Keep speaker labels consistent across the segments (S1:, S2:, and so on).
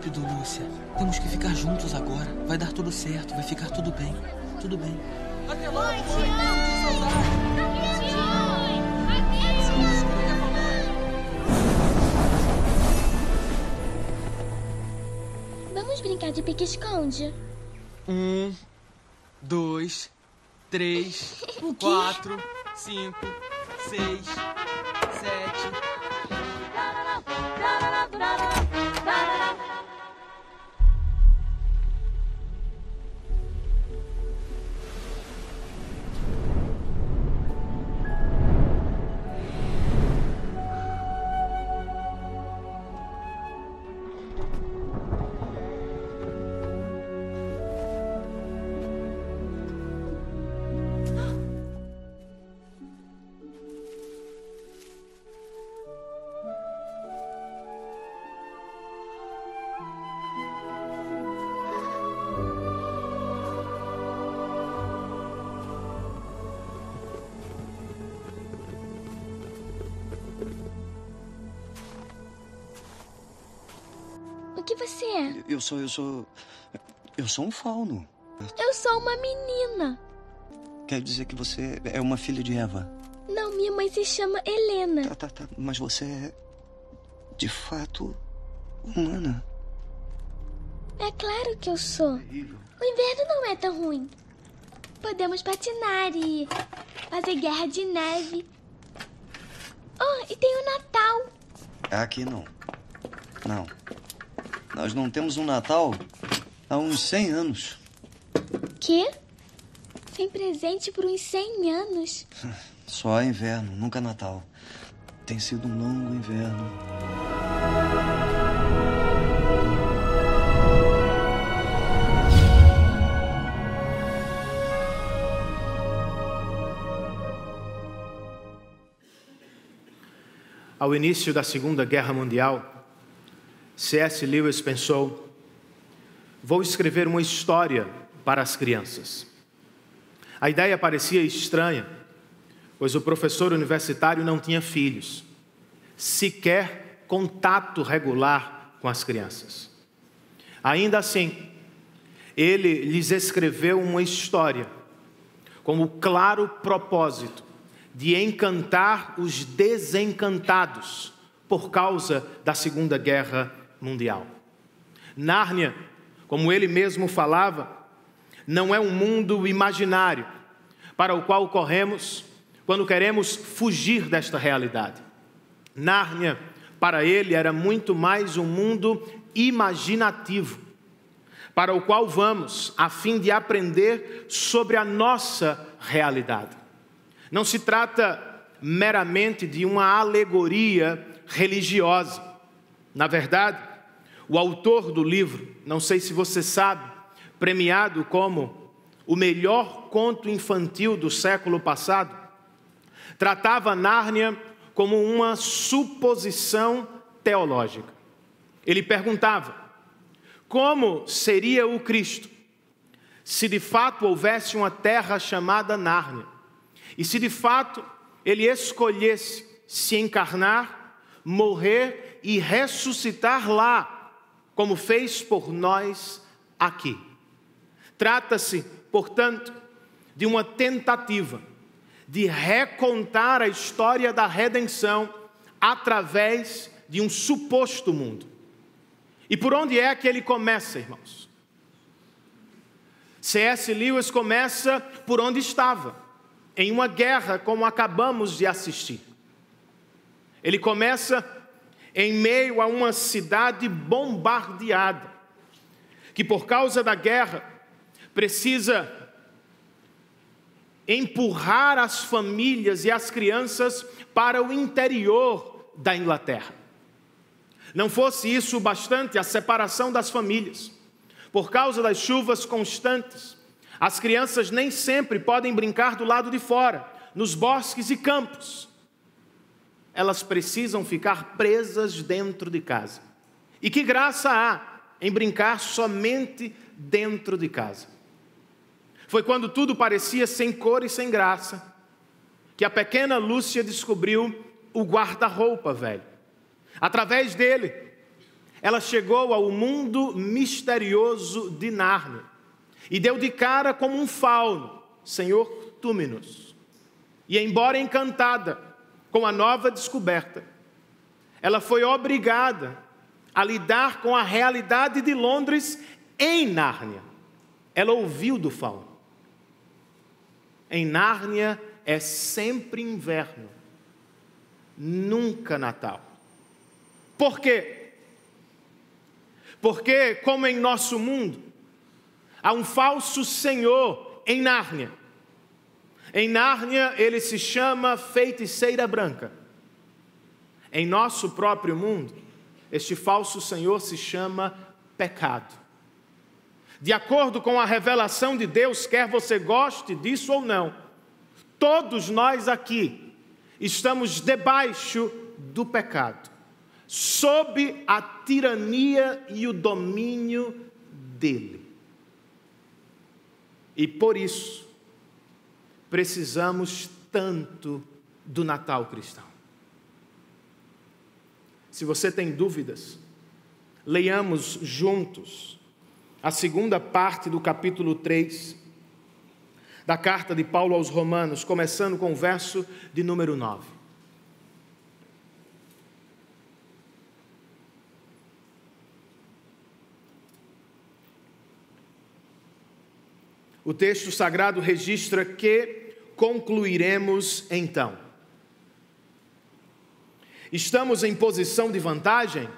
S1: rápido, Lúcia. Temos que ficar juntos agora. Vai dar tudo certo, vai ficar tudo bem. Tudo bem. Até logo, mãe. Que saudade.
S2: Vamos brincar de pique-esconde.
S1: 1, 2, 3, 4, 5, 6, 7.
S2: O que você é?
S3: Eu sou um fauno.
S2: Eu sou uma menina.
S3: Quer dizer que você é uma filha de Eva?
S2: Não, minha mãe se chama Helena.
S3: Tá. Mas você é, de fato, humana.
S2: É claro que eu sou. O inverno não é tão ruim. Podemos patinar e fazer guerra de neve. Oh, e tem o Natal.
S3: Aqui não. Não. Nós não temos um Natal há uns 100 anos.
S2: Quê? Sem presente por uns 100 anos?
S3: Só inverno, nunca Natal. Tem sido um longo inverno.
S4: Ao início da Segunda Guerra Mundial, C.S. Lewis pensou: vou escrever uma história para as crianças. A ideia parecia estranha, pois o professor universitário não tinha filhos, sequer contato regular com as crianças. Ainda assim, ele lhes escreveu uma história com o claro propósito de encantar os desencantados por causa da Segunda Guerra Mundial. Nárnia, como ele mesmo falava, não é um mundo imaginário para o qual corremos quando queremos fugir desta realidade. Nárnia, para ele, era muito mais um mundo imaginativo, para o qual vamos a fim de aprender sobre a nossa realidade. Não se trata meramente de uma alegoria religiosa. Na verdade, o autor do livro, não sei se você sabe, premiado como o melhor conto infantil do século passado, tratava Nárnia como uma suposição teológica. Ele perguntava: como seria o Cristo se de fato houvesse uma terra chamada Nárnia? E se de fato ele escolhesse se encarnar, morrer e ressuscitar lá, como fez por nós aqui. Trata-se, portanto, de uma tentativa de recontar a história da redenção através de um suposto mundo. E por onde é que ele começa, irmãos? C.S. Lewis começa por onde estava, em uma guerra como acabamos de assistir. Ele começa em meio a uma cidade bombardeada, que por causa da guerra precisa empurrar as famílias e as crianças para o interior da Inglaterra. Não fosse isso bastante, a separação das famílias. Por causa das chuvas constantes, as crianças nem sempre podem brincar do lado de fora, nos bosques e campos. Elas precisam ficar presas dentro de casa. E que graça há em brincar somente dentro de casa? Foi quando tudo parecia sem cor e sem graça que a pequena Lúcia descobriu o guarda-roupa velho. Através dele, ela chegou ao mundo misterioso de Nárnia e deu de cara como um fauno, Senhor Túminos. E embora encantada com a nova descoberta, ela foi obrigada a lidar com a realidade de Londres em Nárnia. Ela ouviu do fauno. Em Nárnia é sempre inverno, nunca Natal. Por quê? Porque, como em nosso mundo, há um falso senhor em Nárnia. Em Nárnia ele se chama Feiticeira Branca. Em nosso próprio mundo, este falso senhor se chama pecado. De acordo com a revelação de Deus, quer você goste disso ou não, todos nós aqui estamos debaixo do pecado, sob a tirania e o domínio dele. E por isso, precisamos tanto do Natal cristão. Se você tem dúvidas, leiamos juntos a segunda parte do capítulo 3 da carta de Paulo aos Romanos, começando com o verso de número 9. O texto sagrado registra que concluiremos então. Estamos em posição de vantagem?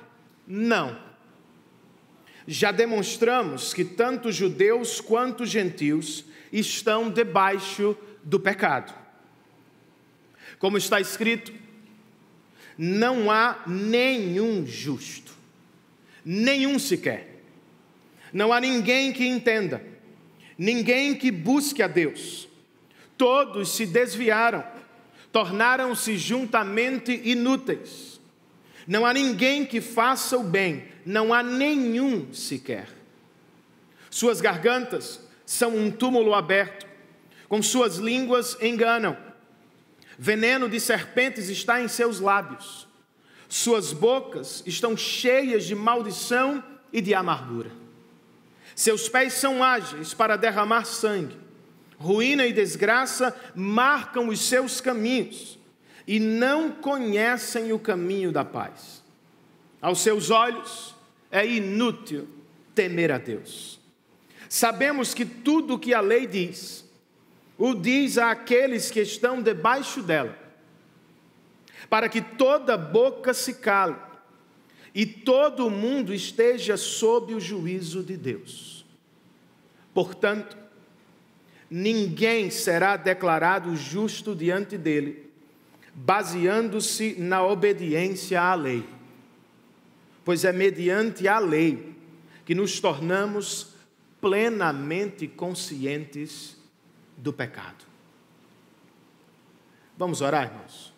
S4: Não. Já demonstramos que tanto judeus quanto gentios estão debaixo do pecado. Como está escrito, não há nenhum justo, nenhum sequer. Não há ninguém que entenda, ninguém que busque a Deus. Todos se desviaram, tornaram-se juntamente inúteis. Não há ninguém que faça o bem, não há nenhum sequer. Suas gargantas são um túmulo aberto, com suas línguas enganam. Veneno de serpentes está em seus lábios. Suas bocas estão cheias de maldição e de amargura. Seus pés são ágeis para derramar sangue. Ruína e desgraça marcam os seus caminhos e não conhecem o caminho da paz. Aos seus olhos é inútil temer a Deus. Sabemos que tudo o que a lei diz, o diz àqueles que estão debaixo dela, para que toda boca se cale e todo o mundo esteja sob o juízo de Deus. Portanto, ninguém será declarado justo diante dele, baseando-se na obediência à lei, pois é mediante a lei que nos tornamos plenamente conscientes do pecado. Vamos orar, irmãos.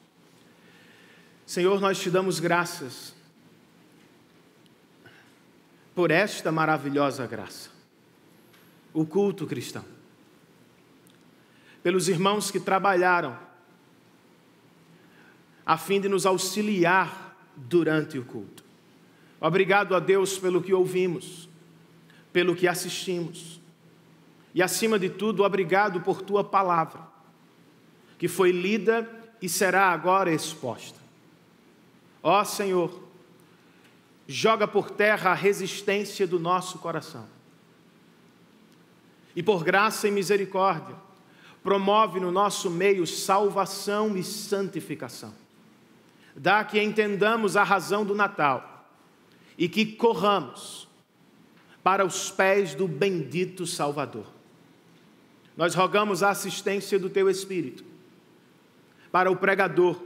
S4: Senhor, nós te damos graças por esta maravilhosa graça, o culto cristão, pelos irmãos que trabalharam a fim de nos auxiliar durante o culto. Obrigado a Deus pelo que ouvimos, pelo que assistimos e, acima de tudo, obrigado por tua palavra, que foi lida e será agora exposta. Ó Senhor, joga por terra a resistência do nosso coração e, por graça e misericórdia, promove no nosso meio salvação e santificação. Dá que entendamos a razão do Natal e que corramos para os pés do bendito Salvador. Nós rogamos a assistência do Teu Espírito para o pregador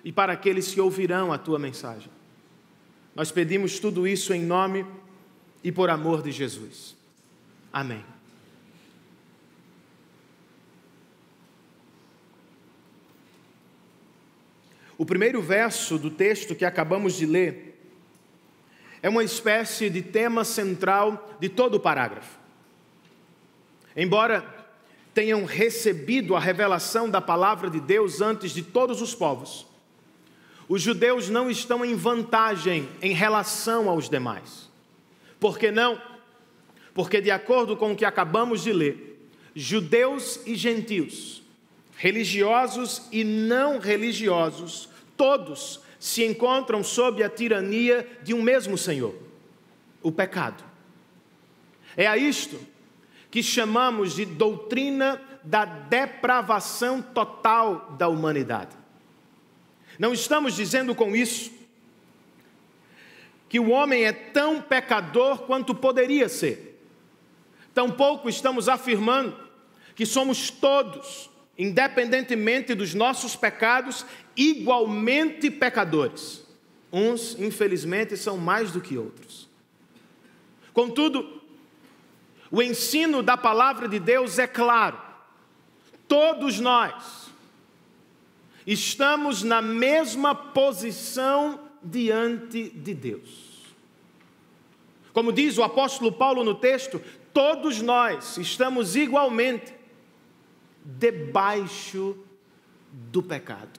S4: e para aqueles que ouvirão a Tua mensagem. Nós pedimos tudo isso em nome e por amor de Jesus. Amém. O primeiro verso do texto que acabamos de ler é uma espécie de tema central de todo o parágrafo. Embora tenham recebido a revelação da palavra de Deus antes de todos os povos, os judeus não estão em vantagem em relação aos demais. Por que não? Porque, de acordo com o que acabamos de ler, judeus e gentios, religiosos e não religiosos, todos se encontram sob a tirania de um mesmo Senhor, o pecado. É a isto que chamamos de doutrina da depravação total da humanidade. Não estamos dizendo com isso que o homem é tão pecador quanto poderia ser. Tampouco estamos afirmando que somos todos, independentemente dos nossos pecados, igualmente pecadores. Uns, infelizmente, são mais do que outros. Contudo, o ensino da palavra de Deus é claro. Todos nós estamos na mesma posição diante de Deus. Como diz o apóstolo Paulo no texto, todos nós estamos igualmente debaixo do pecado,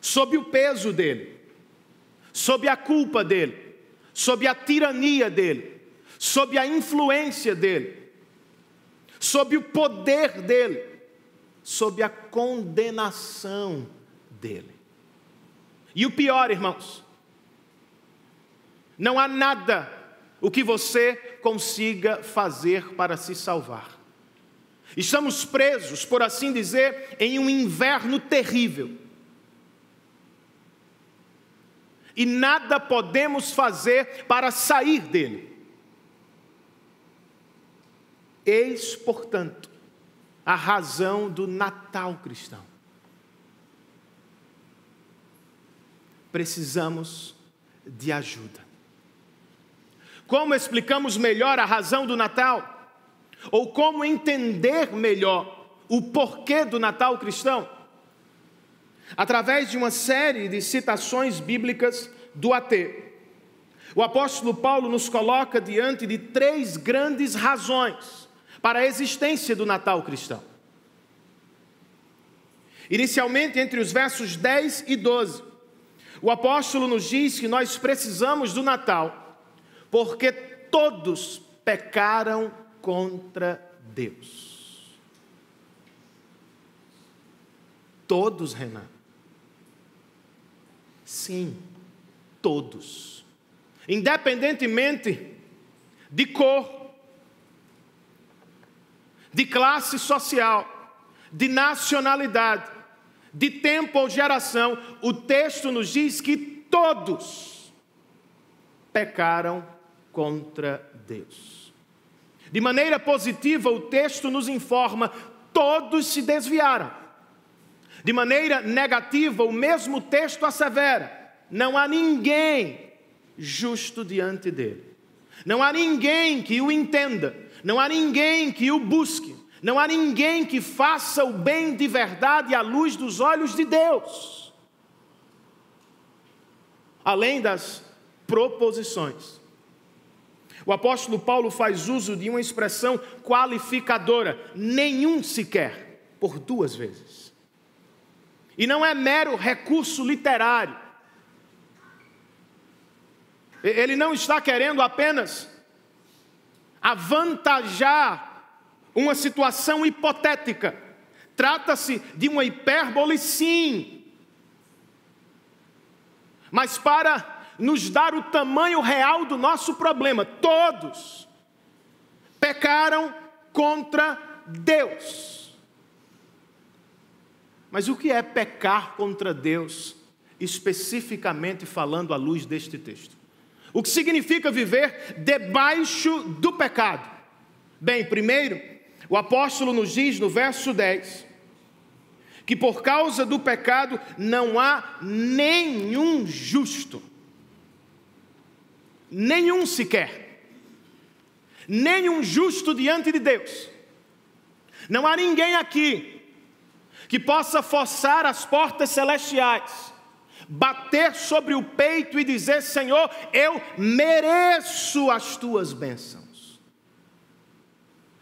S4: sob o peso dele, sob a culpa dele, sob a tirania dele, sob a influência dele, sob o poder dele, sob a condenação dele. E o pior, irmãos, não há nada o que você consiga fazer para se salvar. Estamos presos, por assim dizer, em um inverno terrível. E nada podemos fazer para sair dele. Eis, portanto, a razão do Natal cristão. Precisamos de ajuda. Como explicamos melhor a razão do Natal? Ou como entender melhor o porquê do Natal cristão? Através de uma série de citações bíblicas do AT, o apóstolo Paulo nos coloca diante de 3 grandes razões para a existência do Natal cristão. Inicialmente, entre os versos 10 e 12, o apóstolo nos diz que nós precisamos do Natal porque todos pecaram contra Deus. Todos, Renan. Sim, todos. Independentemente de cor, de classe social, de nacionalidade, de tempo ou geração, o texto nos diz que todos pecaram contra Deus. De maneira positiva, o texto nos informa: todos se desviaram. De maneira negativa, o mesmo texto assevera: não há ninguém justo diante dele. Não há ninguém que o entenda. Não há ninguém que o busque. Não há ninguém que faça o bem de verdade à luz dos olhos de Deus. Além das proposições, o apóstolo Paulo faz uso de uma expressão qualificadora: nenhum sequer, por 2 vezes. E não é mero recurso literário. Ele não está querendo apenas avantajar uma situação hipotética. Trata-se de uma hipérbole, sim, mas para nos dar o tamanho real do nosso problema. Todos pecaram contra Deus. Mas o que é pecar contra Deus, especificamente falando à luz deste texto? O que significa viver debaixo do pecado? Bem, primeiro, o apóstolo nos diz no verso 10, que por causa do pecado não há nenhum justo. Nenhum sequer. Nenhum justo diante de Deus. Não há ninguém aqui que possa forçar as portas celestiais, bater sobre o peito e dizer: Senhor, eu mereço as tuas bênçãos.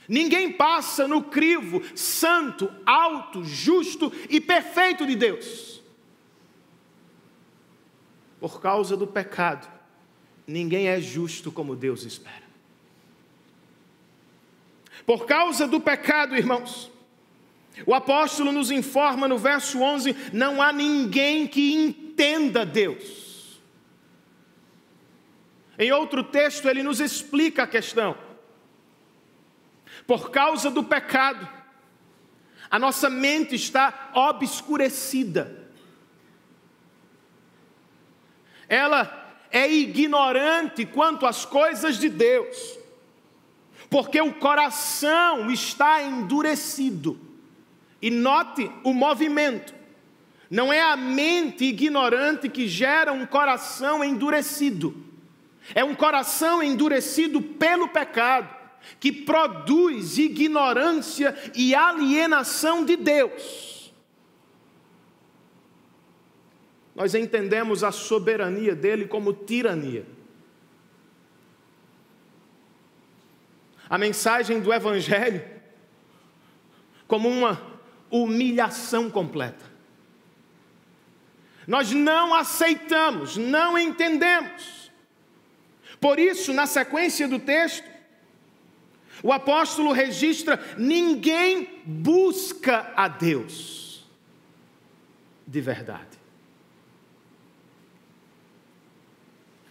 S4: Ninguém passa no crivo santo, alto, justo e perfeito de Deus. por causa do pecado, ninguém é justo como Deus espera. Por causa do pecado, irmãos, o apóstolo nos informa no verso 11, não há ninguém que entenda Deus. Em outro texto ele nos explica a questão. Por causa do pecado, a nossa mente está obscurecida. Ela é ignorante quanto às coisas de Deus, porque o coração está endurecido. E note o movimento. Não é a mente ignorante que gera um coração endurecido. É um coração endurecido pelo pecado, que produz ignorância e alienação de Deus. Nós entendemos a soberania dele como tirania. A mensagem do Evangelho como uma humilhação completa. Nós não aceitamos, não entendemos. Por isso, na sequência do texto, o apóstolo registra: ninguém busca a Deus de verdade.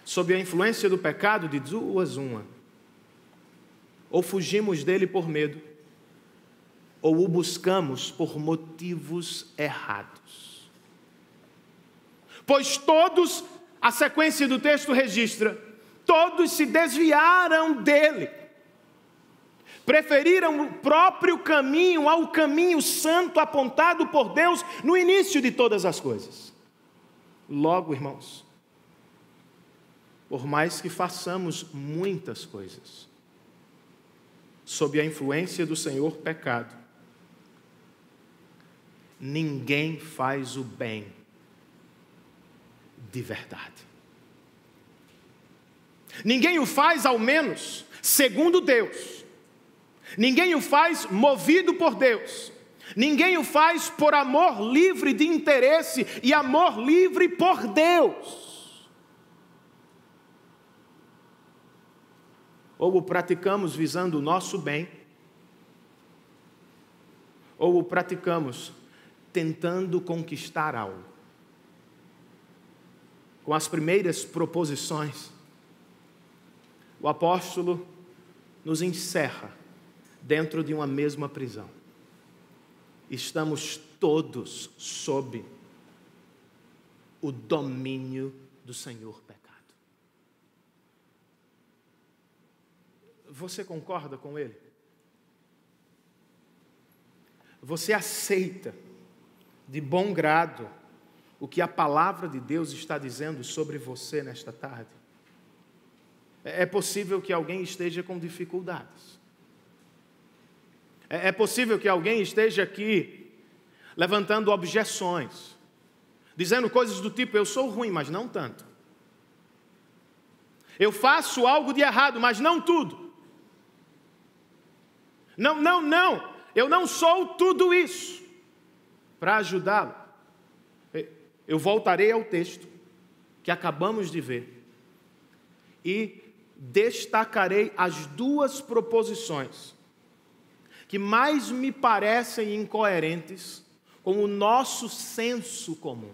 S4: Sob a influência do pecado, de duas uma: ou fugimos dele por medo, ou o buscamos por motivos errados. Pois todos, a sequência do texto registra, todos se desviaram dele. Preferiram o próprio caminho ao caminho santo apontado por Deus no início de todas as coisas. Logo, irmãos, por mais que façamos muitas coisas, sob a influência do Senhor pecado, ninguém faz o bem de verdade. Ninguém o faz, ao menos, segundo Deus. Ninguém o faz movido por Deus. Ninguém o faz por amor livre de interesse e amor livre por Deus. Ou o praticamos visando o nosso bem, ou o praticamos tentando conquistar algo. Com as primeiras proposições, o apóstolo nos encerra dentro de uma mesma prisão. Estamos todos sob o domínio do Senhor pecado. Você concorda com ele? Você aceita de bom grado o que a palavra de Deus está dizendo sobre você nesta tarde? É possível que alguém esteja com dificuldades. É possível que alguém esteja aqui levantando objeções, dizendo coisas do tipo: eu sou ruim, mas não tanto. Eu faço algo de errado, mas não tudo. Não, eu não sou tudo isso. Para ajudá-lo, eu voltarei ao texto que acabamos de ver e destacarei as duas proposições que mais me parecem incoerentes com o nosso senso comum.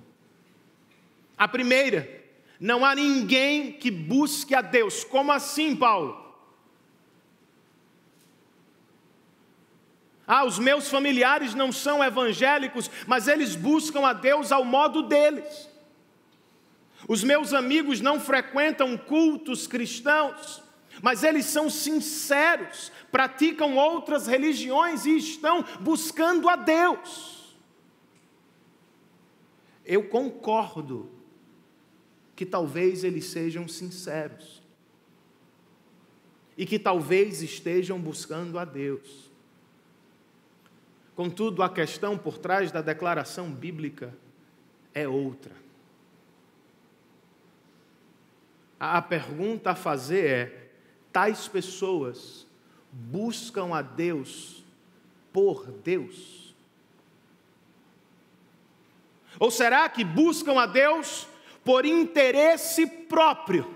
S4: A primeira: não há ninguém que busque a Deus. Como assim, Paulo? Os meus familiares não são evangélicos, mas eles buscam a Deus ao modo deles. Os meus amigos não frequentam cultos cristãos, mas eles são sinceros, praticam outras religiões e estão buscando a Deus. Eu concordo que talvez eles sejam sinceros e que talvez estejam buscando a Deus. Contudo, a questão por trás da declaração bíblica é outra. A pergunta a fazer é: tais pessoas buscam a Deus por Deus? Ou será que buscam a Deus por interesse próprio.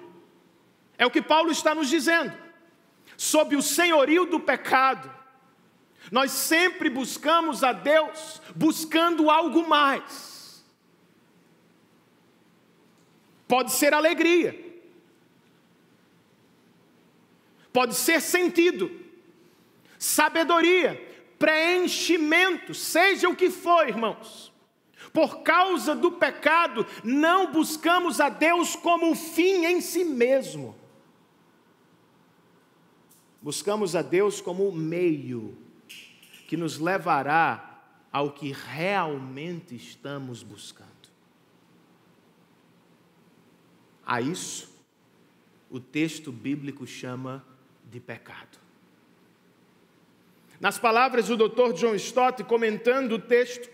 S4: É o que Paulo está nos dizendo. Sob o senhorio do pecado, nós sempre buscamos a Deus buscando algo mais. Pode ser alegria, pode ser sentido, sabedoria, preenchimento, seja o que for, irmãos. Por causa do pecado, não buscamos a Deus como um fim em si mesmo. Buscamos a Deus como um meio que nos levará ao que realmente estamos buscando. A isso, o texto bíblico chama de pecado. Nas palavras do Dr. John Stott, comentando o texto,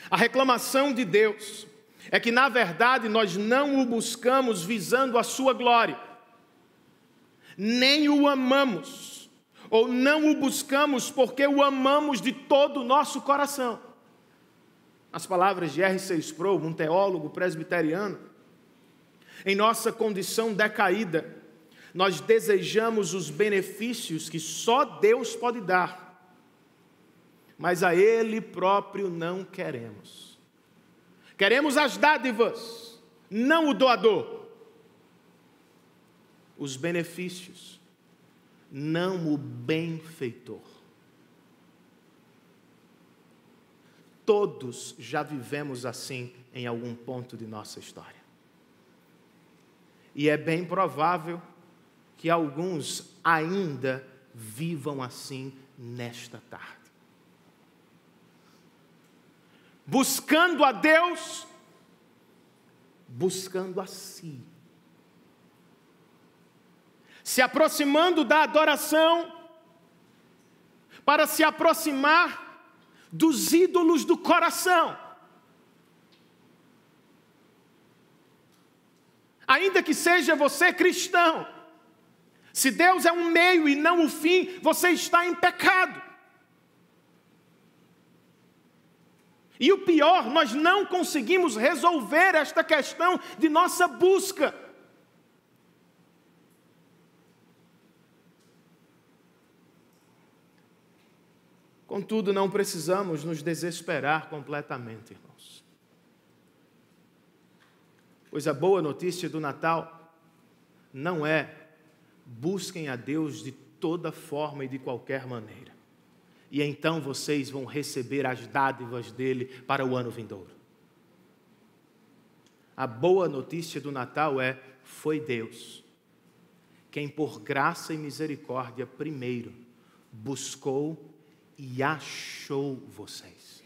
S4: a reclamação de Deus é que, na verdade, nós não o buscamos visando a sua glória, nem o amamos, ou não o buscamos porque o amamos de todo o nosso coração. As palavras de R.C. Sproul, um teólogo presbiteriano, em nossa condição decaída, nós desejamos os benefícios que só Deus pode dar, mas a Ele próprio não queremos. Queremos as dádivas, não o doador. Os benefícios, não o benfeitor. Todos já vivemos assim em algum ponto de nossa história. E é bem provável que alguns ainda vivam assim nesta tarde. Buscando a Deus, buscando a si. Se aproximando da adoração para se aproximar dos ídolos do coração. Ainda que seja você cristão, se Deus é um meio e não o fim, você está em pecado. E o pior, nós não conseguimos resolver esta questão de nossa busca. Contudo, não precisamos nos desesperar completamente, irmãos. Pois a boa notícia do Natal não é busquem a Deus de toda forma e de qualquer maneira, e então vocês vão receber as dádivas dele para o ano vindouro. A boa notícia do Natal é: foi Deus quem, por graça e misericórdia, primeiro buscou e achou vocês.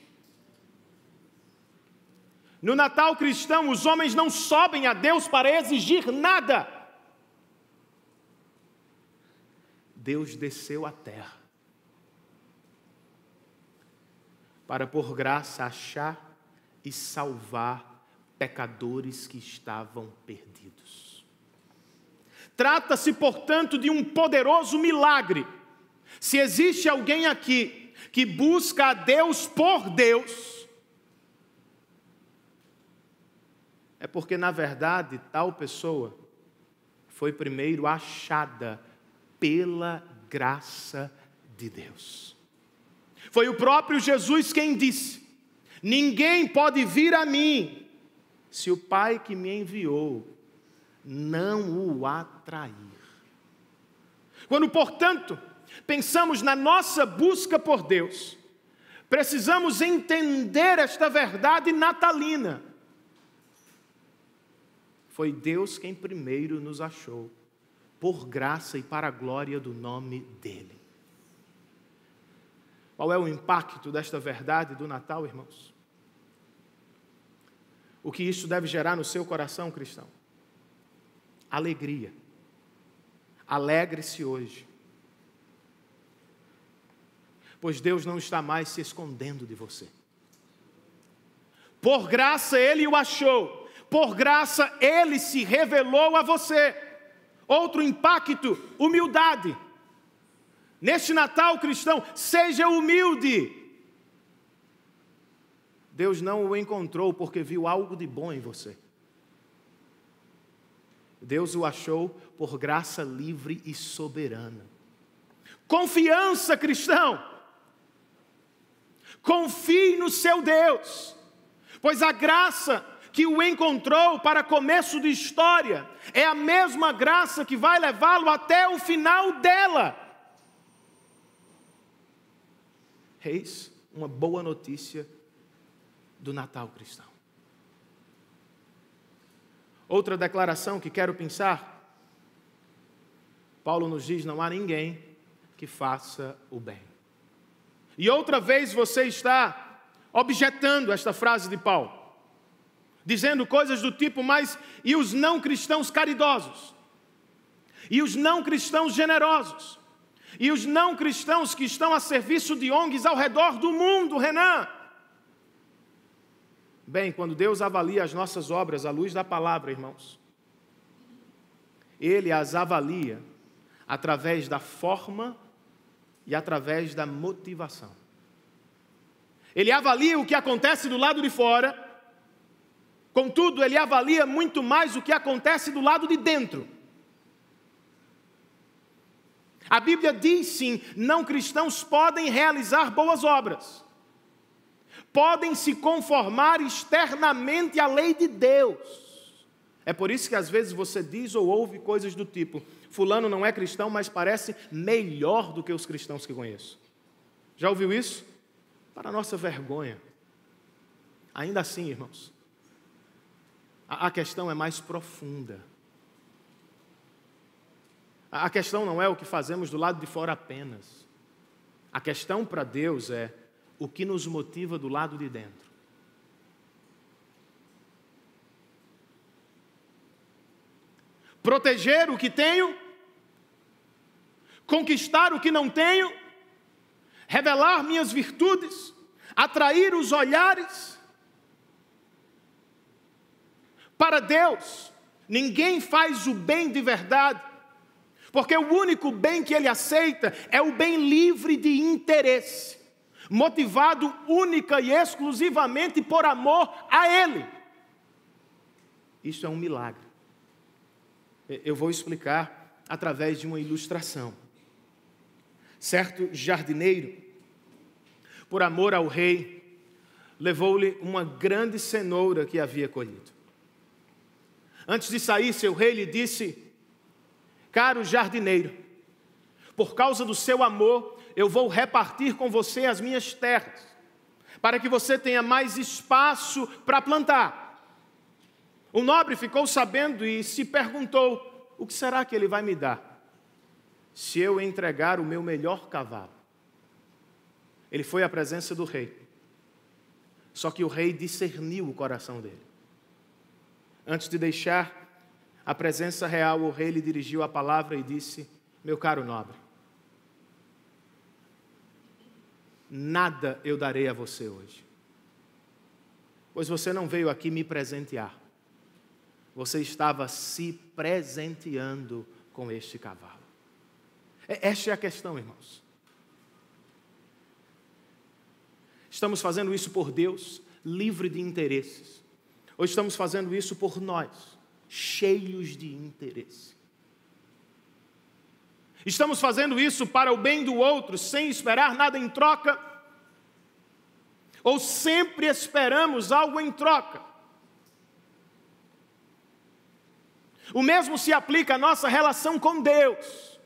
S4: No Natal cristão, os homens não sobem a Deus para exigir nada. Deus desceu à terra para, por graça, achar e salvar pecadores que estavam perdidos. Trata-se, portanto, de um poderoso milagre. Se existe alguém aqui que busca a Deus por Deus, é porque, na verdade, tal pessoa foi primeiro achada pela graça de Deus. Foi o próprio Jesus quem disse: ninguém pode vir a mim se o Pai que me enviou não o atrair. Quando, portanto, pensamos na nossa busca por Deus, precisamos entender esta verdade natalina. Foi Deus quem primeiro nos achou, por graça e para a glória do nome dEle. Qual é o impacto desta verdade do Natal, irmãos? O que isso deve gerar no seu coração, cristão? Alegria. Alegre-se hoje, pois Deus não está mais se escondendo de você. Por graça Ele o achou, por graça Ele se revelou a você. Outro impacto, humildade. Neste Natal cristão, seja humilde. Deus não o encontrou porque viu algo de bom em você. Deus o achou por graça livre e soberana. Confiança, cristão. Confie no seu Deus, pois a graça que o encontrou para começo de história é a mesma graça que vai levá-lo até o final dela. Eis uma boa notícia do Natal cristão. Outra declaração que quero pensar, Paulo nos diz: não há ninguém que faça o bem. E outra vez você está objetando esta frase de Paulo, dizendo coisas do tipo: mas e os não cristãos caridosos? E os não cristãos generosos? E os não cristãos que estão a serviço de ONGs ao redor do mundo, Renan? Bem, quando Deus avalia as nossas obras à luz da palavra, irmãos, Ele as avalia através da forma e através da motivação. Ele avalia o que acontece do lado de fora, contudo, Ele avalia muito mais o que acontece do lado de dentro. A Bíblia diz sim, não cristãos podem realizar boas obras, podem se conformar externamente à lei de Deus. É por isso que às vezes você diz ou ouve coisas do tipo: fulano não é cristão, mas parece melhor do que os cristãos que conheço. Já ouviu isso? Para nossa vergonha. Ainda assim, irmãos, a questão é mais profunda. A questão não é o que fazemos do lado de fora apenas. A questão para Deus é o que nos motiva do lado de dentro. Proteger o que tenho, conquistar o que não tenho, revelar minhas virtudes, atrair os olhares. Para Deus, ninguém faz o bem de verdade, porque o único bem que Ele aceita é o bem livre de interesse, motivado única e exclusivamente por amor a Ele. Isso é um milagre. Eu vou explicar através de uma ilustração. Certo jardineiro, por amor ao rei, levou-lhe uma grande cenoura que havia colhido. Antes de sair, seu rei lhe disse: caro jardineiro, por causa do seu amor, eu vou repartir com você as minhas terras, para que você tenha mais espaço para plantar. O nobre ficou sabendo e se perguntou: o que será que ele vai me dar se eu entregar o meu melhor cavalo? Ele foi à presença do rei. Só que o rei discerniu o coração dele. Antes de deixar a presença real, o rei lhe dirigiu a palavra e disse: meu caro nobre, nada eu darei a você hoje, pois você não veio aqui me presentear. Você estava se presenteando com este cavalo. Esta é a questão, irmãos. Estamos fazendo isso por Deus, livre de interesses, ou estamos fazendo isso por nós, cheios de interesse? Estamos fazendo isso para o bem do outro, sem esperar nada em troca? Ou sempre esperamos algo em troca? O mesmo se aplica à nossa relação com Deus.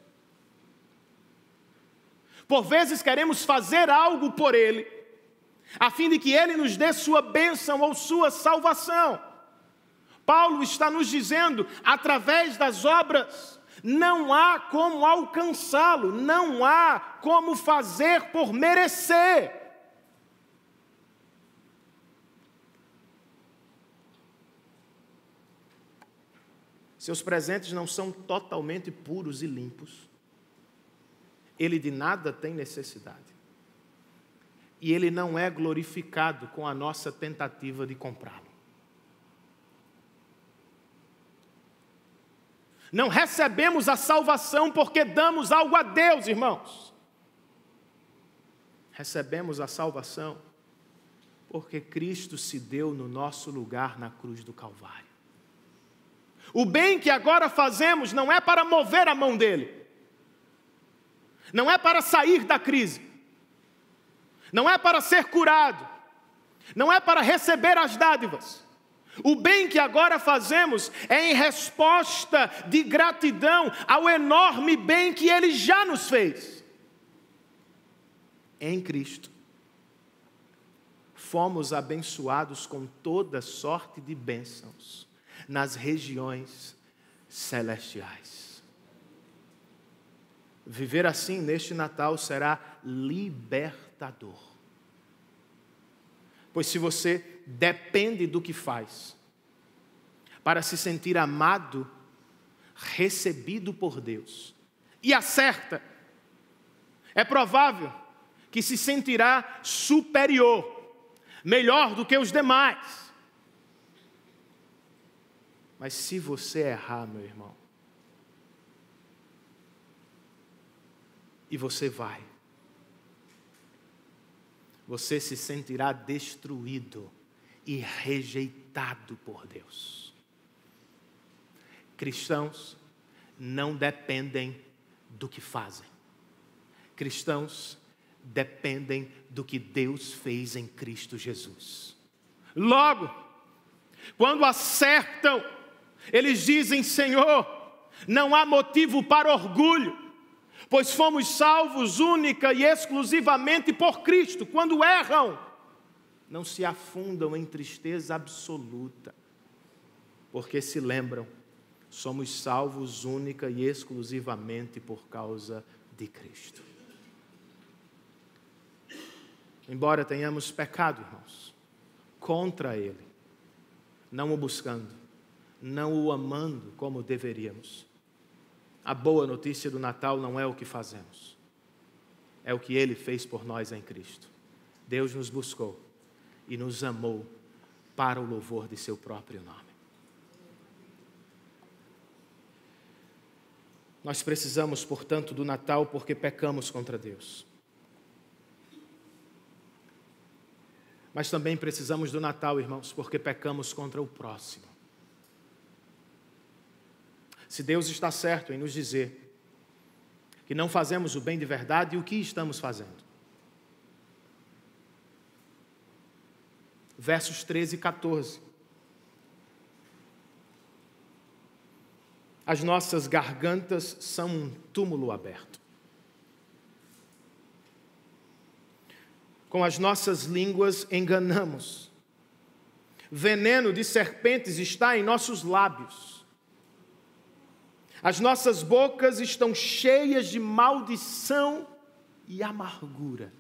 S4: Por vezes queremos fazer algo por Ele, a fim de que Ele nos dê sua bênção ou sua salvação. Paulo está nos dizendo: através das obras, não há como alcançá-lo, não há como fazer por merecer. Seus presentes não são totalmente puros e limpos. Ele de nada tem necessidade. E Ele não é glorificado com a nossa tentativa de comprá-lo. Não recebemos a salvação porque damos algo a Deus, irmãos. Recebemos a salvação porque Cristo se deu no nosso lugar na cruz do Calvário. O bem que agora fazemos não é para mover a mão dele. Não é para sair da crise. Não é para ser curado. Não é para receber as dádivas. O bem que agora fazemos é em resposta de gratidão ao enorme bem que Ele já nos fez. Em Cristo, fomos abençoados com toda sorte de bênçãos nas regiões celestiais. Viver assim neste Natal será libertador. Pois se você depende do que faz para se sentir amado, recebido por Deus, e acerta, é provável que se sentirá superior, melhor do que os demais. Mas se você errar, meu irmão, e você vai, você se sentirá destruído e rejeitado por Deus. Cristãos não dependem do que fazem. Cristãos dependem do que Deus fez em Cristo Jesus. Logo, quando acertam, eles dizem: Senhor, não há motivo para orgulho, pois fomos salvos única e exclusivamente por Cristo. Quando erram, não se afundam em tristeza absoluta, porque se lembram, somos salvos única e exclusivamente por causa de Cristo. Embora tenhamos pecado, irmãos, contra Ele, não o buscando, não o amando como deveríamos, a boa notícia do Natal não é o que fazemos, é o que Ele fez por nós em Cristo. Deus nos buscou e nos amou para o louvor de seu próprio nome. Nós precisamos, portanto, do Natal porque pecamos contra Deus. Mas também precisamos do Natal, irmãos, porque pecamos contra o próximo. Se Deus está certo em nos dizer que não fazemos o bem de verdade, o que estamos fazendo? Versos 13 e 14. As nossas gargantas são um túmulo aberto. Com as nossas línguas enganamos. Veneno de serpentes está em nossos lábios. As nossas bocas estão cheias de maldição e amargura.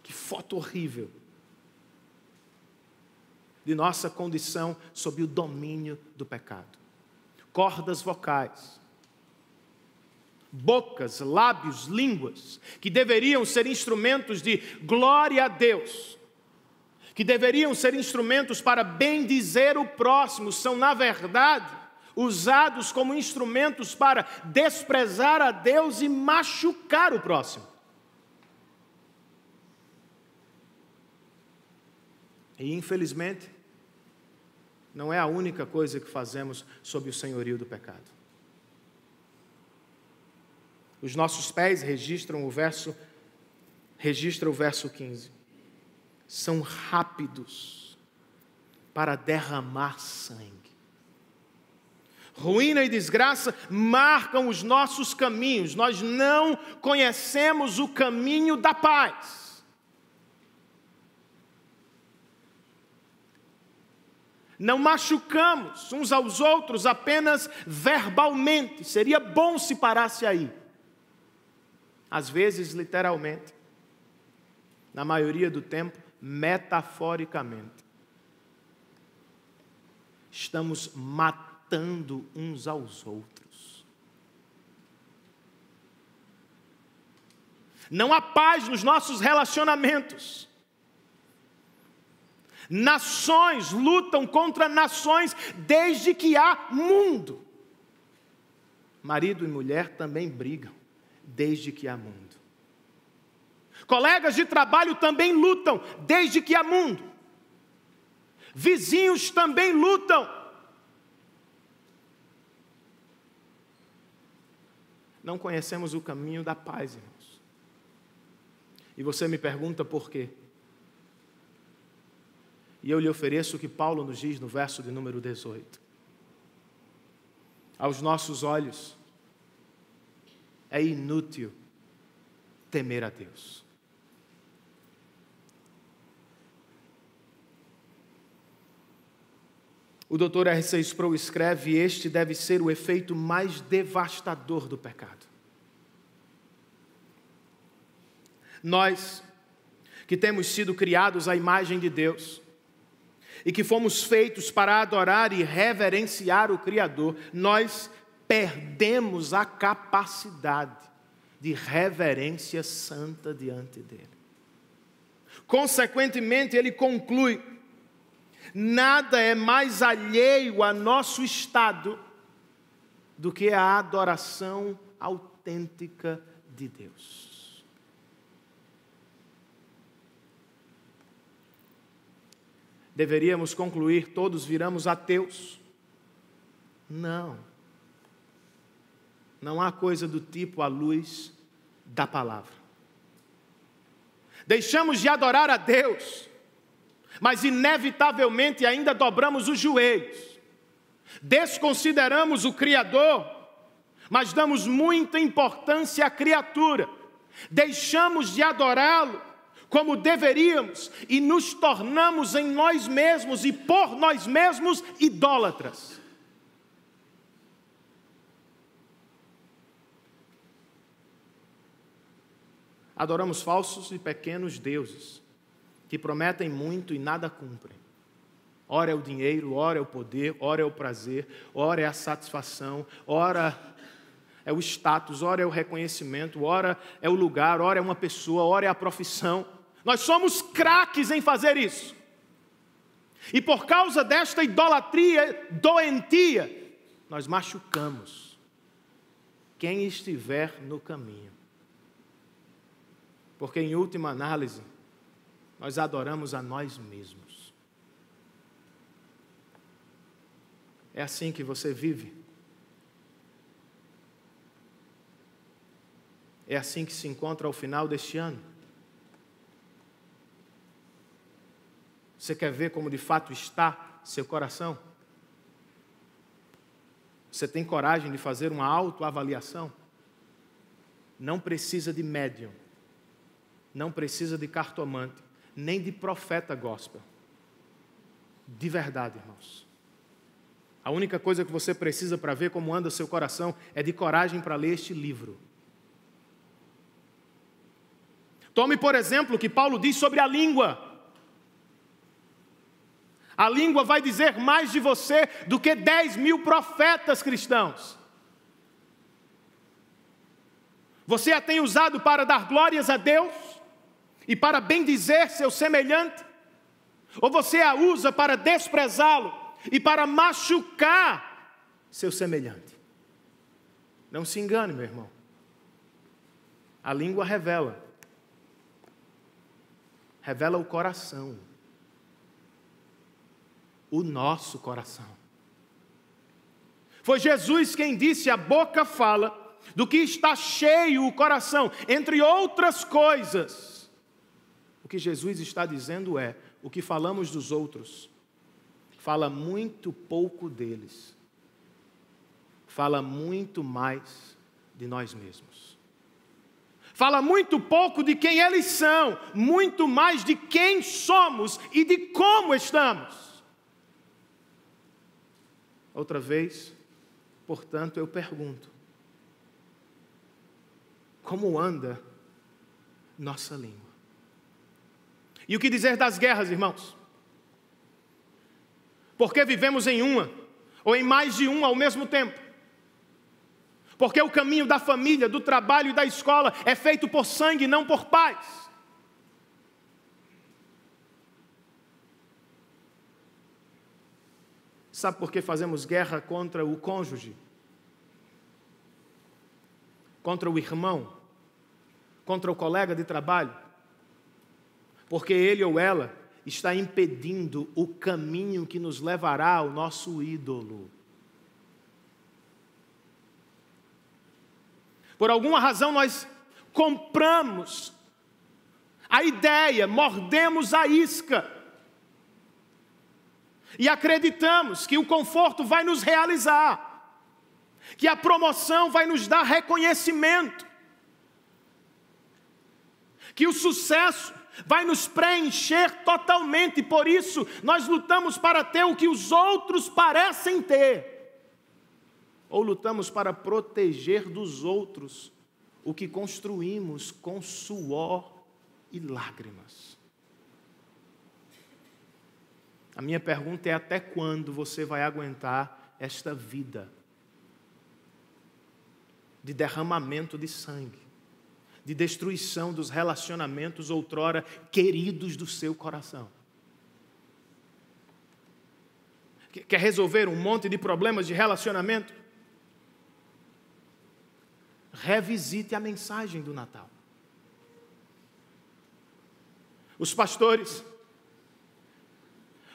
S4: Que foto horrível de nossa condição sob o domínio do pecado. Cordas vocais, bocas, lábios, línguas, que deveriam ser instrumentos de glória a Deus, que deveriam ser instrumentos para bendizer o próximo, são, na verdade, usados como instrumentos para desprezar a Deus e machucar o próximo. E, infelizmente, não é a única coisa que fazemos sob o senhorio do pecado. Os nossos pés registram o verso 15. São rápidos para derramar sangue. Ruína e desgraça marcam os nossos caminhos. Nós não conhecemos o caminho da paz. Não machucamos uns aos outros apenas verbalmente. Seria bom se parasse aí. Às vezes, literalmente. Na maioria do tempo, metaforicamente. Estamos matando uns aos outros. Não há paz nos nossos relacionamentos. Nações lutam contra nações desde que há mundo. Marido e mulher também brigam desde que há mundo. Colegas de trabalho também lutam desde que há mundo. Vizinhos também lutam não conhecemos o caminho da paz, irmãos. E você me pergunta por quê? E eu lhe ofereço o que Paulo nos diz no verso de número 18. Aos nossos olhos, é inútil temer a Deus. O Dr. R.C. Sproul escreve: este deve ser o efeito mais devastador do pecado. Nós, que temos sido criados à imagem de Deus, e que fomos feitos para adorar e reverenciar o Criador, nós perdemos a capacidade de reverência santa diante dele. Consequentemente, ele conclui: nada é mais alheio a nosso estado do que a adoração autêntica de Deus. Deveríamos concluir: todos viramos ateus? Não. Não há coisa do tipo à luz da palavra. Deixamos de adorar a Deus, mas inevitavelmente ainda dobramos os joelhos. Desconsideramos o Criador, mas damos muita importância à criatura. Deixamos de adorá-lo como deveríamos e nos tornamos em nós mesmos e por nós mesmos idólatras. Adoramos falsos e pequenos deuses, que prometem muito e nada cumprem. Ora é o dinheiro, ora é o poder, ora é o prazer, ora é a satisfação, ora é o status, ora é o reconhecimento, ora é o lugar, ora é uma pessoa, ora é a profissão. Nós somos craques em fazer isso. E por causa desta idolatria doentia, nós machucamos quem estiver no caminho. Porque, em última análise, nós adoramos a nós mesmos. É assim que você vive? É assim que se encontra ao final deste ano? Você quer ver como de fato está seu coração? Você tem coragem de fazer uma autoavaliação? Não precisa de médium. Não precisa de cartomante, nem de profeta gospel. De verdade, irmãos. A única coisa que você precisa para ver como anda seu coração é de coragem para ler este livro. Tome, por exemplo, o que Paulo diz sobre a língua. A língua vai dizer mais de você do que 10.000 profetas cristãos. Você a tem usado para dar glórias a Deus e para bendizer seu semelhante? Ou você a usa para desprezá-lo e para machucar seu semelhante? Não se engane, meu irmão. A língua revela o coração. O nosso coração. Foi Jesus quem disse: a boca fala do que está cheio o coração, entre outras coisas. O que Jesus está dizendo é: o que falamos dos outros fala muito pouco deles, fala muito mais de nós mesmos. Fala muito pouco de quem eles são, muito mais de quem somos e de como estamos. Outra vez, portanto, eu pergunto: como anda nossa língua? E o que dizer das guerras, irmãos? Porque vivemos em uma, ou em mais de uma ao mesmo tempo. Porque o caminho da família, do trabalho e da escola é feito por sangue, não por paz. Sabe por que fazemos guerra contra o cônjuge? Contra o irmão? Contra o colega de trabalho? Porque ele ou ela está impedindo o caminho que nos levará ao nosso ídolo. Por alguma razão nós compramos a ideia, mordemos a isca e acreditamos que o conforto vai nos realizar, que a promoção vai nos dar reconhecimento, que o sucesso vai nos preencher totalmente, e por isso nós lutamos para ter o que os outros parecem ter, ou lutamos para proteger dos outros o que construímos com suor e lágrimas. A minha pergunta é: até quando você vai aguentar esta vida de derramamento de sangue, de destruição dos relacionamentos outrora queridos do seu coração? Quer resolver um monte de problemas de relacionamento? Revisite a mensagem do Natal. Os pastores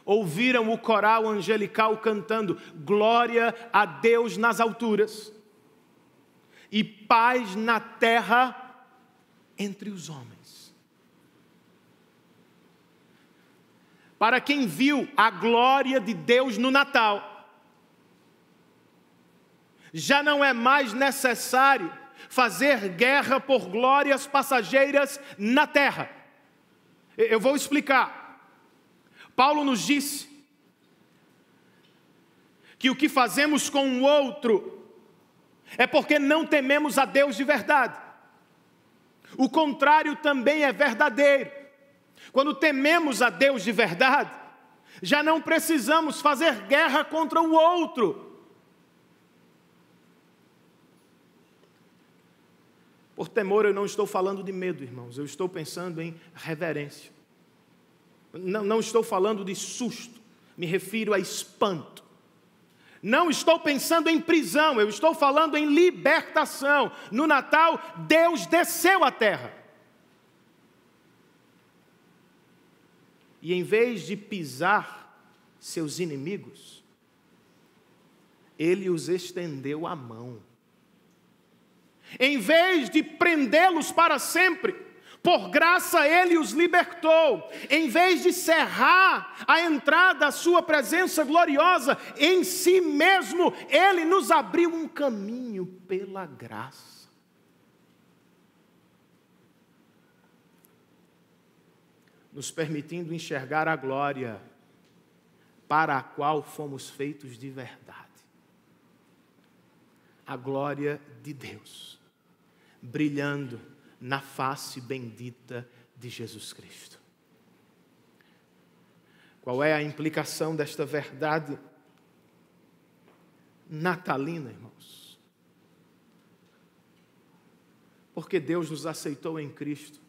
S4: ouviram o coral angelical cantando glória a Deus nas alturas e paz na terra entre os homens. Para quem viu a glória de Deus no Natal, já não é mais necessário fazer guerra por glórias passageiras na terra. Eu vou explicar. Paulo nos disse que o que fazemos com o outro é porque não tememos a Deus de verdade. O contrário também é verdadeiro. Quando tememos a Deus de verdade, já não precisamos fazer guerra contra o outro. Por temor, eu não estou falando de medo, irmãos. Eu estou pensando em reverência. Não estou falando de susto. Me refiro a espanto. Não estou pensando em prisão. Eu estou falando em libertação. No Natal, Deus desceu à terra. E em vez de pisar seus inimigos, Ele os estendeu a mão. Em vez de prendê-los para sempre, por graça Ele os libertou. Em vez de cerrar a entrada à sua presença gloriosa em si mesmo, Ele nos abriu um caminho pela graça. Nos permitindo enxergar a glória para a qual fomos feitos de verdade. A glória de Deus, brilhando na face bendita de Jesus Cristo. Qual é a implicação desta verdade natalina, irmãos? Porque Deus nos aceitou em Cristo,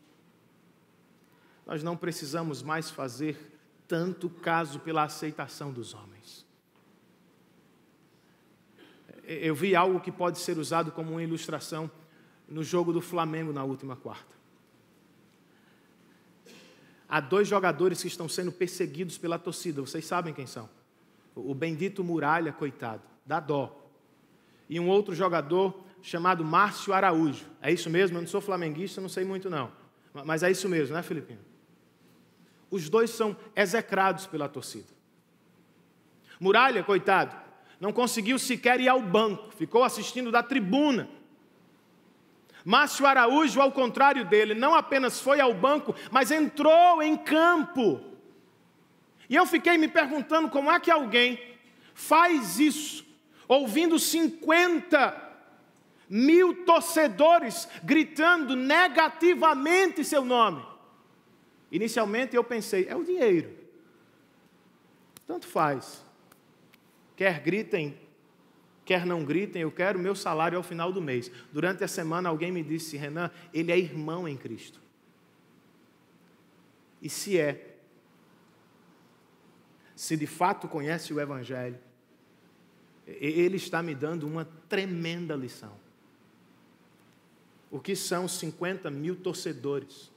S4: nós não precisamos mais fazer tanto caso pela aceitação dos homens. Eu vi algo que pode ser usado como uma ilustração no jogo do Flamengo na última quarta. Há 2 jogadores que estão sendo perseguidos pela torcida. Vocês sabem quem são? O bendito Muralha, coitado, dá dó. E um outro jogador chamado Márcio Araújo. É isso mesmo? Eu não sou flamenguista, não sei muito não. Mas é isso mesmo, né, Filipinho? Os 2 são execrados pela torcida. Muralha, coitado, não conseguiu sequer ir ao banco, ficou assistindo da tribuna. Márcio Araújo, ao contrário dele, não apenas foi ao banco, mas entrou em campo. E eu fiquei me perguntando como é que alguém faz isso, ouvindo 50.000 torcedores gritando negativamente seu nome. Inicialmente eu pensei, é o dinheiro. Tanto faz. Quer gritem, quer não gritem, eu quero o meu salário ao final do mês. Durante a semana alguém me disse, Renan, ele é irmão em Cristo. E se de fato conhece o Evangelho, ele está me dando uma tremenda lição. O que são 50.000 torcedores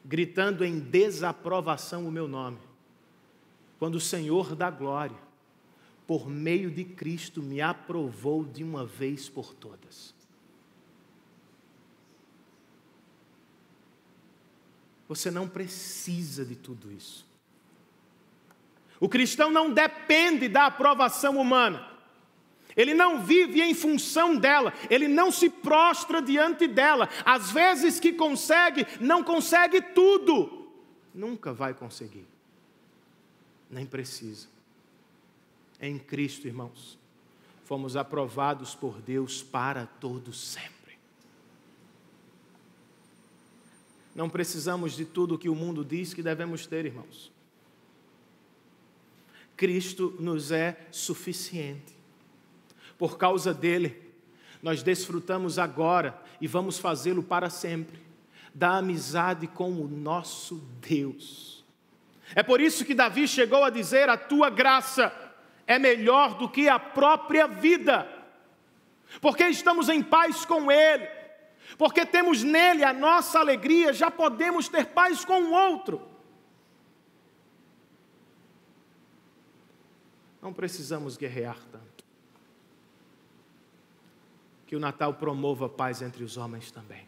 S4: gritando em desaprovação o meu nome, quando o Senhor da glória, por meio de Cristo, me aprovou de uma vez por todas. Você não precisa de tudo isso. O cristão não depende da aprovação humana. Ele não vive em função dela. Ele não se prostra diante dela. Às vezes que consegue, não consegue tudo. Nunca vai conseguir. Nem precisa. Em Cristo, irmãos, fomos aprovados por Deus para todo sempre. Não precisamos de tudo que o mundo diz que devemos ter, irmãos. Cristo nos é suficiente. Por causa dele, nós desfrutamos agora e vamos fazê-lo para sempre, da amizade com o nosso Deus. É por isso que Davi chegou a dizer: a tua graça é melhor do que a própria vida. Porque estamos em paz com ele, porque temos nele a nossa alegria, já podemos ter paz com o outro. Não precisamos guerrear tanto. Que o Natal promova a paz entre os homens também.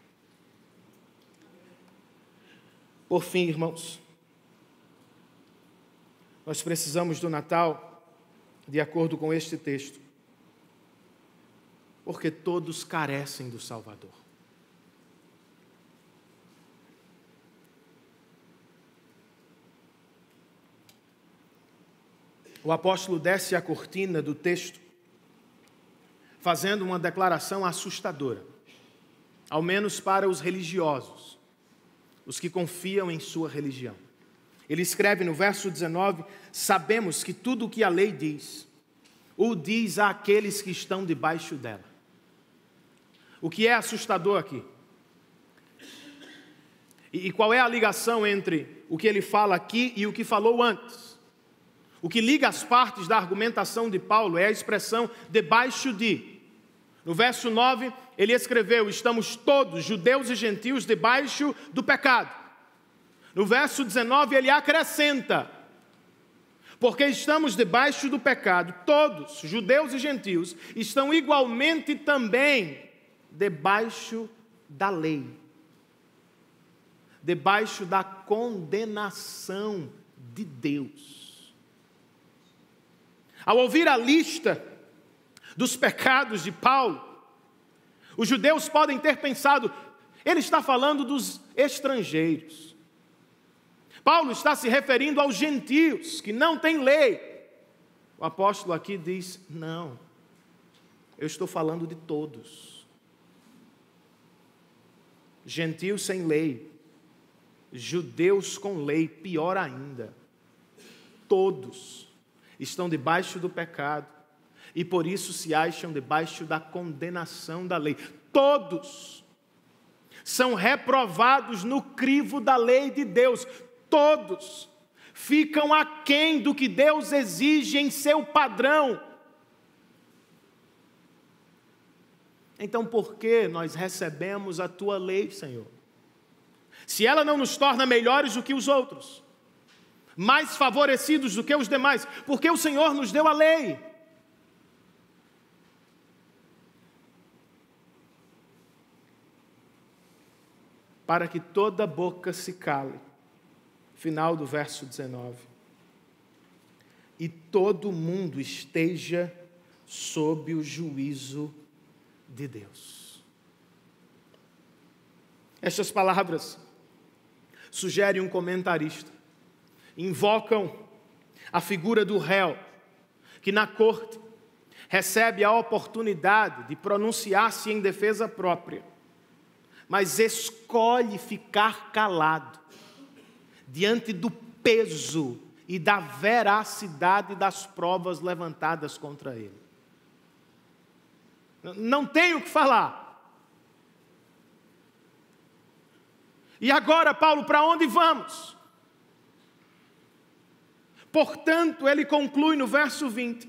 S4: Por fim, irmãos, nós precisamos do Natal de acordo com este texto, porque todos carecem do Salvador. O apóstolo desce a cortina do texto, fazendo uma declaração assustadora, ao menos para os religiosos, os que confiam em sua religião. Ele escreve no verso 19: sabemos que tudo o que a lei diz, o diz àqueles que estão debaixo dela. O que é assustador aqui? E qual é a ligação entre o que ele fala aqui e o que falou antes? O que liga as partes da argumentação de Paulo é a expressão debaixo de. No verso 9, ele escreveu: estamos todos, judeus e gentios, debaixo do pecado. No verso 19, ele acrescenta: porque estamos debaixo do pecado, todos, judeus e gentios, estão igualmente também debaixo da lei, debaixo da condenação de Deus. Ao ouvir a lista dos pecados de Paulo, os judeus podem ter pensado: ele está falando dos estrangeiros. Paulo está se referindo aos gentios, que não têm lei. O apóstolo aqui diz: não, eu estou falando de todos. Gentios sem lei, judeus com lei, pior ainda. Todos estão debaixo do pecado e por isso se acham debaixo da condenação da lei. Todos são reprovados no crivo da lei de Deus. Todos ficam aquém do que Deus exige em seu padrão. Então, por que nós recebemos a tua lei, Senhor? Se ela não nos torna melhores do que os outros, mais favorecidos do que os demais, porque o Senhor nos deu a lei. Para que toda boca se cale. Final do verso 19. E todo mundo esteja sob o juízo de Deus. Estas palavras sugerem um comentarista. Invocam a figura do réu, que na corte recebe a oportunidade de pronunciar-se em defesa própria, mas escolhe ficar calado diante do peso e da veracidade das provas levantadas contra ele. Não tenho o que falar. E agora, Paulo, para onde vamos? Portanto, ele conclui no verso 20,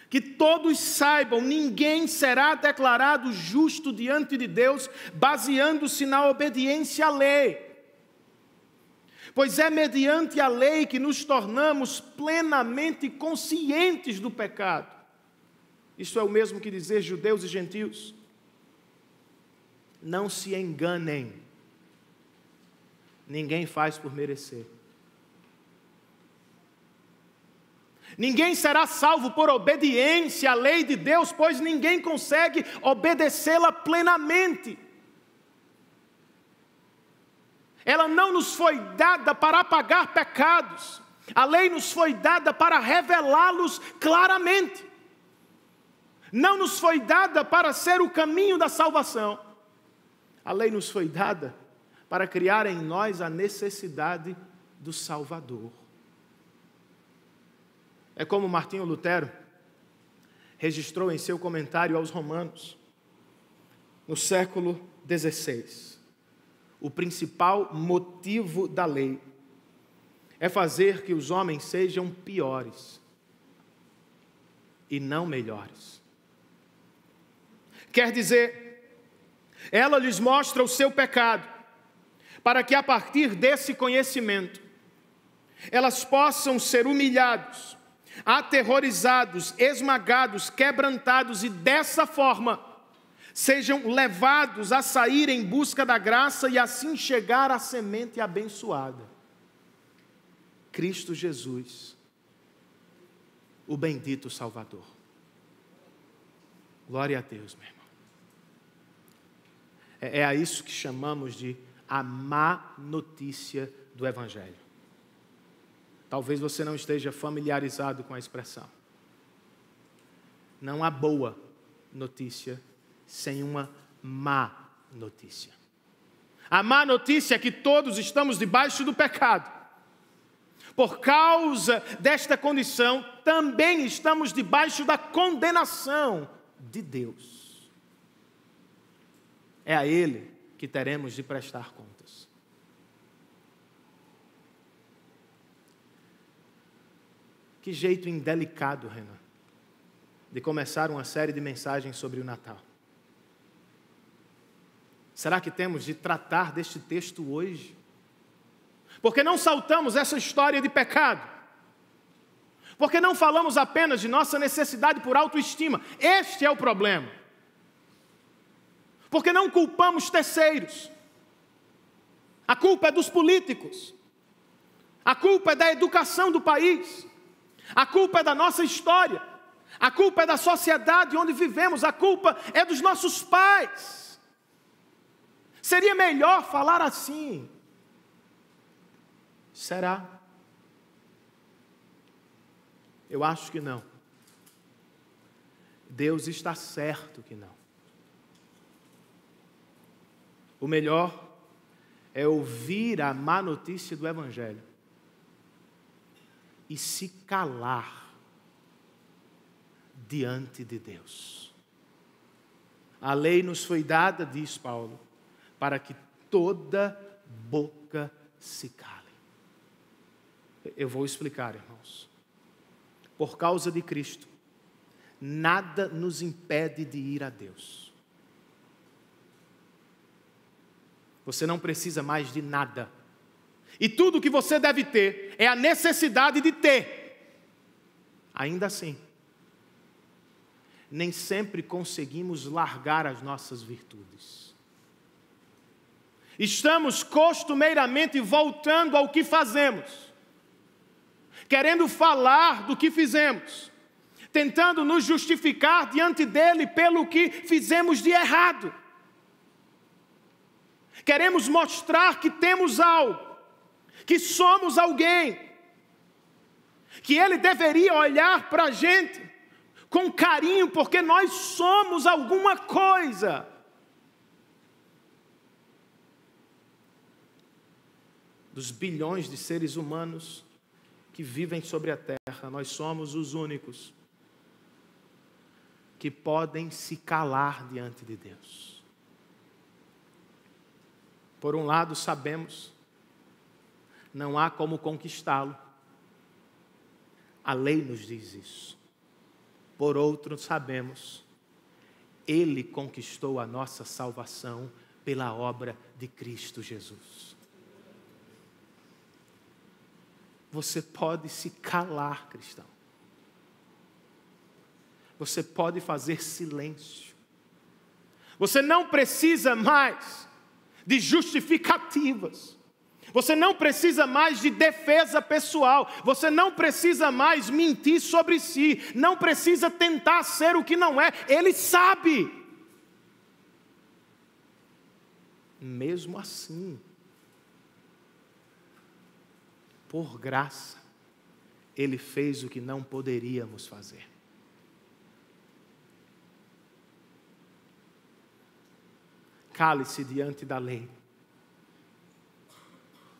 S4: que todos saibam, ninguém será declarado justo diante de Deus, baseando-se na obediência à lei. Pois é mediante a lei que nos tornamos plenamente conscientes do pecado. Isso é o mesmo que dizer judeus e gentios. Não se enganem, ninguém faz por merecer. Ninguém será salvo por obediência à lei de Deus, pois ninguém consegue obedecê-la plenamente. Ela não nos foi dada para apagar pecados. A lei nos foi dada para revelá-los claramente. Não nos foi dada para ser o caminho da salvação. A lei nos foi dada para criar em nós a necessidade do Salvador. É como Martinho Lutero registrou em seu comentário aos Romanos, no século XVI. O principal motivo da lei é fazer que os homens sejam piores e não melhores. Quer dizer, ela lhes mostra o seu pecado, para que a partir desse conhecimento, elas possam ser humilhados, aterrorizados, esmagados, quebrantados e dessa forma sejam levados a sair em busca da graça e assim chegar à semente abençoada. Cristo Jesus, o bendito Salvador. Glória a Deus, meu irmão. É a isso que chamamos de a má notícia do Evangelho. Talvez você não esteja familiarizado com a expressão. Não há boa notícia sem uma má notícia. A má notícia é que todos estamos debaixo do pecado. Por causa desta condição, também estamos debaixo da condenação de Deus. É a Ele que teremos de prestar contas. Que jeito indelicado, Renan, de começar uma série de mensagens sobre o Natal. Será que temos de tratar deste texto hoje? Porque não saltamos essa história de pecado? Porque não falamos apenas de nossa necessidade por autoestima? Este é o problema. Porque não culpamos terceiros. A culpa é dos políticos. A culpa é da educação do país. A culpa é da nossa história. A culpa é da sociedade onde vivemos. A culpa é dos nossos pais. Seria melhor falar assim. Será? Eu acho que não. Deus está certo que não. O melhor é ouvir a má notícia do Evangelho e se calar diante de Deus. A lei nos foi dada, diz Paulo, para que toda boca se cale. Eu vou explicar, irmãos. Por causa de Cristo, nada nos impede de ir a Deus. Você não precisa mais de nada. E tudo que você deve ter é a necessidade de ter. Ainda assim, nem sempre conseguimos largar as nossas virtudes. Estamos costumeiramente voltando ao que fazemos, querendo falar do que fizemos, tentando nos justificar diante dele pelo que fizemos de errado. Queremos mostrar que temos algo, que somos alguém, que ele deveria olhar para a gente com carinho, porque nós somos alguma coisa. Dos bilhões de seres humanos que vivem sobre a terra, nós somos os únicos que podem se calar diante de Deus. Por um lado, sabemos, não há como conquistá-lo. A lei nos diz isso. Por outro, sabemos, ele conquistou a nossa salvação pela obra de Cristo Jesus. Você pode se calar, cristão. Você pode fazer silêncio. Você não precisa mais de justificativas. Você não precisa mais de defesa pessoal. Você não precisa mais mentir sobre si. Não precisa tentar ser o que não é. Ele sabe. Mesmo assim, por graça, Ele fez o que não poderíamos fazer. Cale-se diante da lei.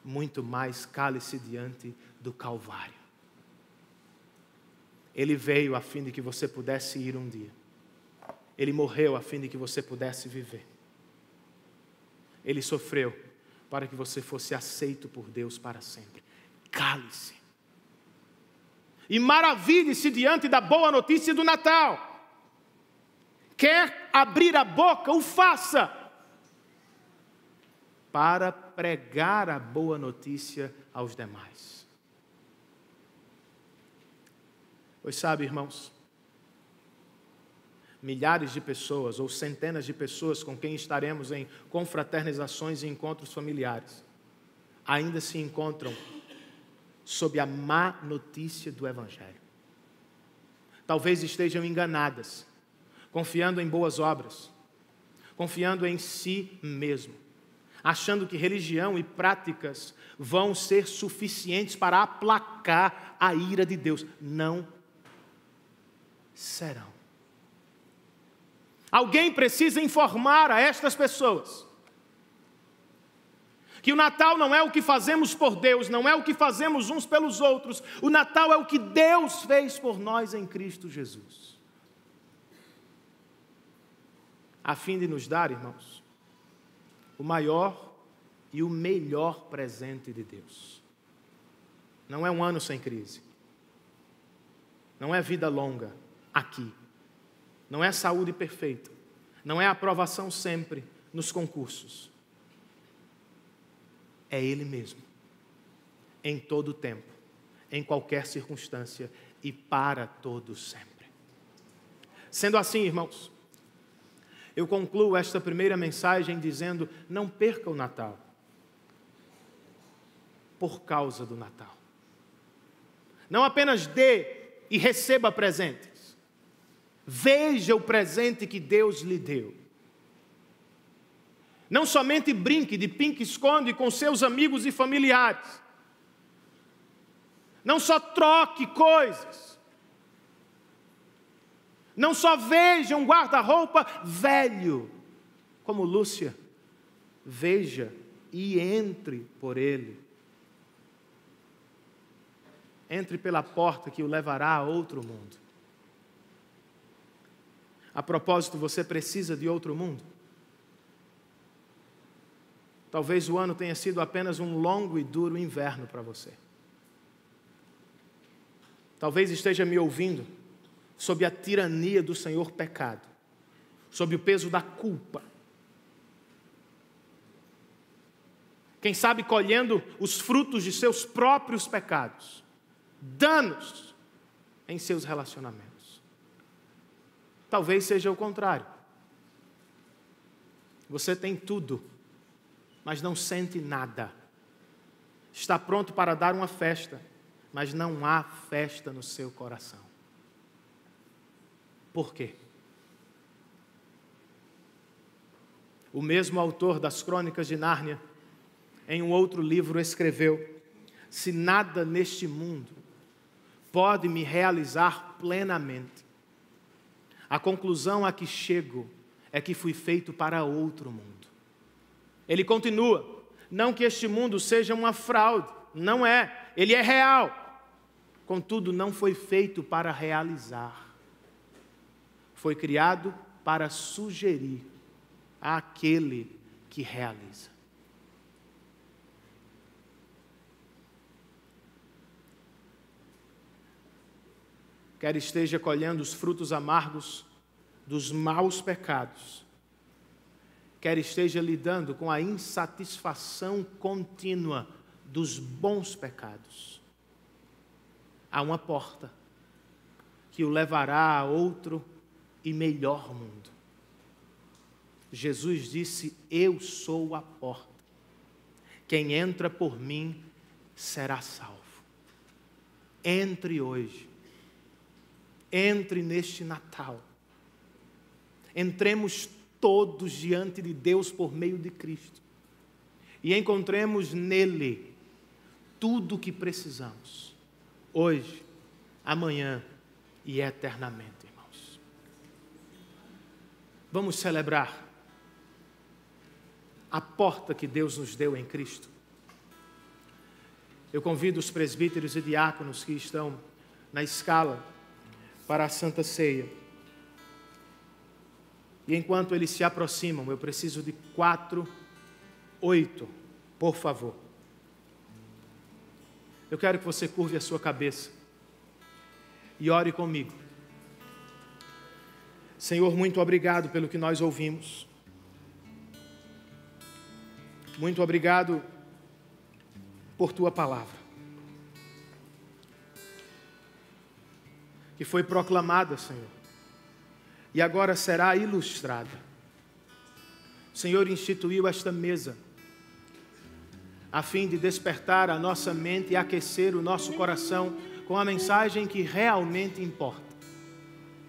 S4: Muito mais cale-se diante do Calvário. Ele veio a fim de que você pudesse ir um dia. Ele morreu a fim de que você pudesse viver. Ele sofreu para que você fosse aceito por Deus para sempre. Cale-se. E maravilhe-se diante da boa notícia do Natal. Quer abrir a boca, o faça. Para pregar a boa notícia aos demais. Pois sabe, irmãos, milhares de pessoas ou centenas de pessoas com quem estaremos em confraternizações e encontros familiares ainda se encontram sob a má notícia do Evangelho. Talvez estejam enganadas, confiando em boas obras, confiando em si mesmo, achando que religião e práticas vão ser suficientes para aplacar a ira de Deus. Não serão. Alguém precisa informar a estas pessoas que o Natal não é o que fazemos por Deus, não é o que fazemos uns pelos outros. O Natal é o que Deus fez por nós em Cristo Jesus. A fim de nos dar, irmãos, o maior e o melhor presente de Deus. Não é um ano sem crise. Não é vida longa aqui. Não é saúde perfeita. Não é aprovação sempre nos concursos. É Ele mesmo. Em todo o tempo, em qualquer circunstância e para todo sempre. Sendo assim, irmãos, eu concluo esta primeira mensagem dizendo: não perca o Natal por causa do Natal. Não apenas dê e receba presentes. Veja o presente que Deus lhe deu. Não somente brinque de pingue-esconde com seus amigos e familiares. Não só troque coisas. Não só veja um guarda-roupa velho, como Lúcia. Veja e entre por ele. Entre pela porta que o levará a outro mundo. A propósito, você precisa de outro mundo? Talvez o ano tenha sido apenas um longo e duro inverno para você. Talvez esteja me ouvindo sob a tirania do Senhor pecado, sob o peso da culpa. Quem sabe colhendo os frutos de seus próprios pecados, danos em seus relacionamentos. Talvez seja o contrário. Você tem tudo, mas não sente nada. Está pronto para dar uma festa, mas não há festa no seu coração. Por quê? O mesmo autor das Crônicas de Nárnia, em um outro livro, escreveu: se nada neste mundo pode me realizar plenamente, a conclusão a que chego é que fui feito para outro mundo. Ele continua: não que este mundo seja uma fraude, não é, ele é real. Contudo, não foi feito para realizar. Foi criado para sugerir àquele que realiza. Quer esteja colhendo os frutos amargos dos maus pecados, quer esteja lidando com a insatisfação contínua dos bons pecados, há uma porta que o levará a outro e melhor mundo. Jesus disse: eu sou a porta. quem entra por mim será salvo. Entre hoje. Entre neste Natal. Entremos todos diante de Deus por meio de Cristo. E encontremos nele tudo o que precisamos. Hoje, amanhã e eternamente, irmãos. Vamos celebrar a porta que Deus nos deu em Cristo. Eu convido os presbíteros e diáconos que estão na escala para a Santa Ceia. E enquanto eles se aproximam, eu preciso de 4, 8, por favor. Eu quero que você curve a sua cabeça e ore comigo. Senhor, muito obrigado pelo que nós ouvimos. Muito obrigado por tua palavra, que foi proclamada, Senhor, e agora será ilustrada. O Senhor instituiu esta mesa a fim de despertar a nossa mente e aquecer o nosso coração com a mensagem que realmente importa: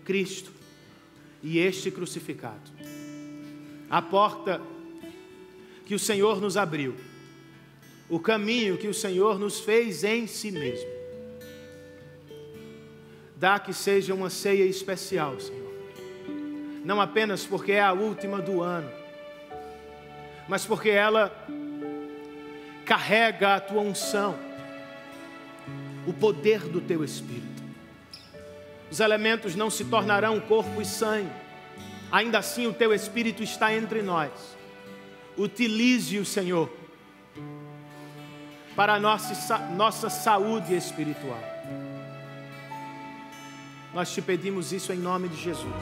S4: Cristo e este crucificado. A porta que o Senhor nos abriu, o caminho que o Senhor nos fez em si mesmo. Dá que seja uma ceia especial, Senhor. Não apenas porque é a última do ano, mas porque ela carrega a tua unção, o poder do teu Espírito. Os elementos não se tornarão corpo e sangue, ainda assim o teu Espírito está entre nós. Utilize-o, Senhor, para a nossa saúde espiritual. Nós te pedimos isso em nome de Jesus.